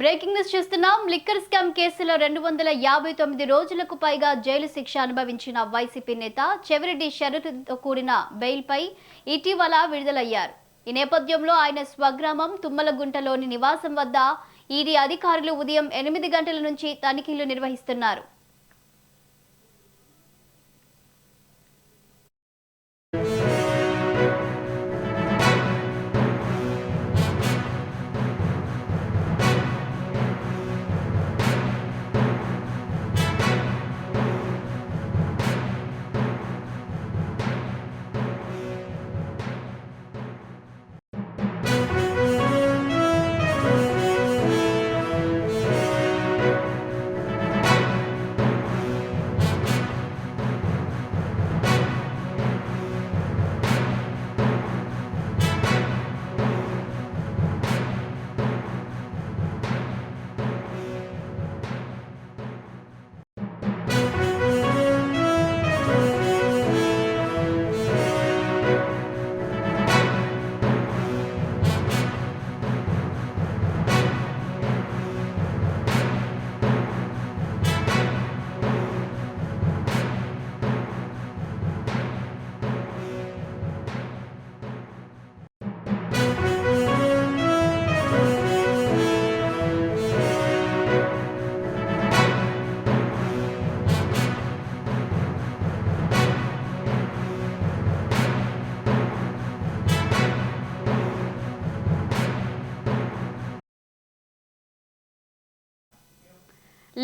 Breaking news చూస్తున్నాం. Liquor scam కేసులో 259 రోజులకు పైగా జైలు శిక్ష అనుభవించిన వైసీపీ నేత చెవిరెడ్డి షరతులతో కూడిన బెయిల్పై ఇటీవల విడుదలయ్యారు. ఈ నేపథ్యంలో ఆయన స్వగ్రామం తుమ్మలగుంటలోని నివాసం వద్ద ఈడీ అధికారులు ఉదయం 8 గంటల నుంచి తనిఖీలు నిర్వహిస్తున్నారు.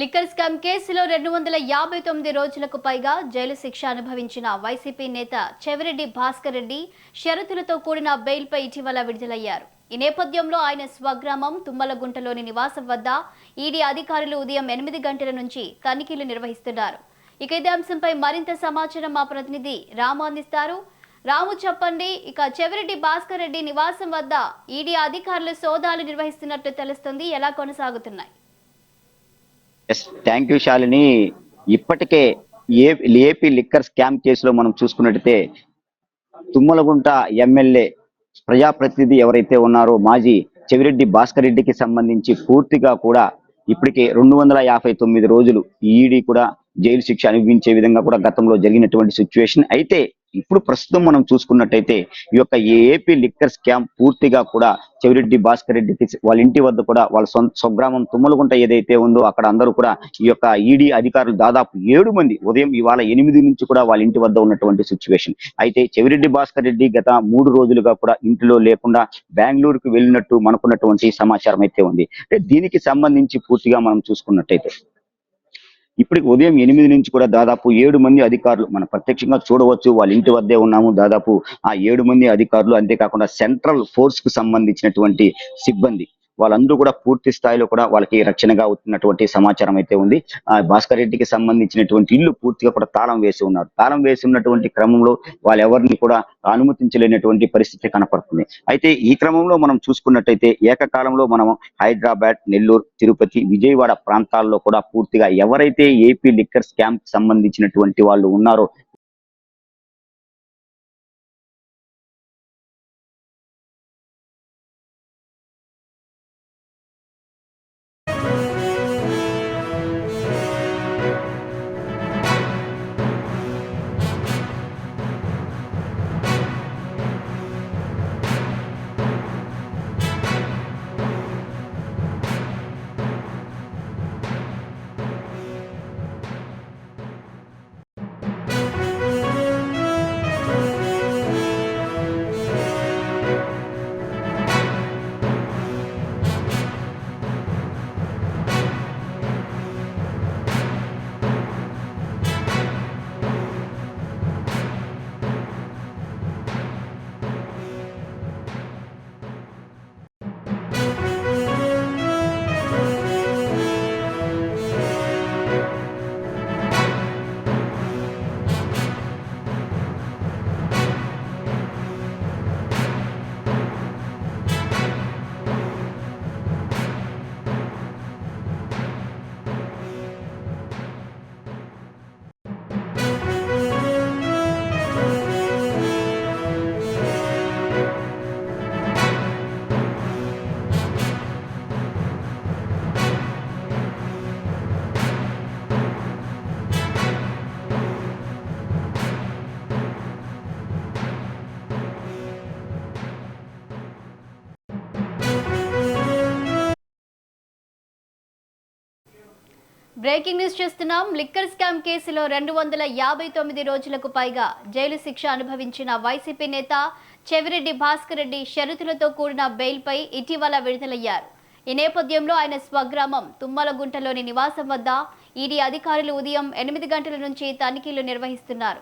లిక్కర్ స్కామ్ కేసులో 259 రోజులకు పైగా జైలు శిక్ష అనుభవించిన వైసీపీ నేత చెవిరెడ్డి భాస్కర్ రెడ్డి షరతులతో కూడిన బెయిల్పై ఇటీవల విడుదలయ్యారు. ఈ నేపథ్యంలో ఆయన స్వగ్రామం తుమ్మలగుంటలోని నివాసం వద్ద ఈడీ అధికారులు ఉదయం 8 గంటల నుంచి తనిఖీలు నిర్వహిస్తున్నారు. ఇక ఇదే అంశంపై మరింత సమాచారం మా ప్రతినిధి రాము అందిస్తారు. రాము, చెప్పండి. ఇక చెవిరెడ్డి భాస్కర్ రెడ్డి నివాసం వద్ద ఈడీ అధికారులు సోదాలు నిర్వహిస్తున్నట్టు తెలుస్తుంది. ఎలా కొనసాగుతున్నాయి? Thank you Shalini. ఇప్పటికే ఏపీ లిక్కర్ స్కామ్ కేసులో మనం చూసుకున్నట్టయితే తుమ్మలగుంట ఎమ్మెల్యే ప్రజాప్రతినిధి ఎవరైతే ఉన్నారో మాజీ చెవిరెడ్డి భాస్కర్ రెడ్డికి సంబంధించి పూర్తిగా కూడా ఇప్పటికే 259 రోజులు ఈడీ కూడా జైలు శిక్ష అనుభవించే విధంగా కూడా గతంలో జరిగినటువంటి సిచ్యువేషన్. అయితే ఇప్పుడు ప్రస్తుతం మనం చూసుకున్నట్టయితే ఈ యొక్క ఏపీ లిక్కర్ స్కామ్ పూర్తిగా కూడా చెవిరెడ్డి భాస్కర్ రెడ్డికి వాళ్ళ ఇంటి వద్ద కూడా వాళ్ళ స్వగ్రామం తుమ్మలగుంట ఏదైతే ఉందో అక్కడ అందరూ కూడా ఈ యొక్క ఈడీ అధికారులు దాదాపు 7 మంది ఉదయం ఇవాళ 8 నుంచి కూడా వాళ్ళ ఇంటి వద్ద ఉన్నటువంటి సిచ్యువేషన్. అయితే చెవిరెడ్డి భాస్కర్ రెడ్డి గత 3 రోజులుగా కూడా ఇంటిలో లేకుండా బెంగళూరుకు వెళ్ళినట్టు మనకున్నటువంటి సమాచారం అయితే ఉంది. అంటే దీనికి సంబంధించి పూర్తిగా మనం చూసుకున్నట్టయితే ఇప్పటికి ఉదయం 8 నుంచి కూడా దాదాపు 7 మంది అధికారులు మనం ప్రత్యక్షంగా చూడవచ్చు. వాళ్ళ ఇంటి వద్దే ఉన్నాము. దాదాపు ఆ 7 మంది అధికారులు, అంతేకాకుండా సెంట్రల్ ఫోర్స్ కు సంబంధించినటువంటి సిబ్బంది, వాళ్ళందరూ కూడా పూర్తి స్థాయిలో కూడా వాళ్ళకి రక్షణగా అవుతున్నటువంటి సమాచారం అయితే ఉంది. భాస్కర్ రెడ్డికి సంబంధించినటువంటి ఇల్లు పూర్తిగా కూడా తాళం వేసి ఉన్నారు. తాళం వేసి ఉన్నటువంటి క్రమంలో వాళ్ళెవరిని కూడా అనుమతించలేనటువంటి పరిస్థితి కనపడుతుంది. అయితే ఈ క్రమంలో మనం చూసుకున్నట్టయితే ఏకకాలంలో మనం హైదరాబాద్, నెల్లూరు, తిరుపతి, విజయవాడ ప్రాంతాల్లో కూడా పూర్తిగా ఎవరైతే ఏపీ లిక్కర్ స్కామ్ సంబంధించినటువంటి వాళ్ళు ఉన్నారో బ్రేకింగ్ న్యూస్ చేస్తున్నాం. లిక్కర్ స్కామ్ కేసులో 259 రోజులకు పైగా జైలు శిక్ష అనుభవించిన వైసీపీ నేత చెవిరెడ్డి భాస్కర్ రెడ్డి షరతులతో కూడిన బెయిల్పై ఇటీవల విడుదలయ్యారు. ఈ నేపథ్యంలో ఆయన స్వగ్రామం తుమ్మలగుంటలోని నివాసం వద్ద ఈడీ అధికారులు ఉదయం 8 గంటల నుంచి తనిఖీలు నిర్వహిస్తున్నారు.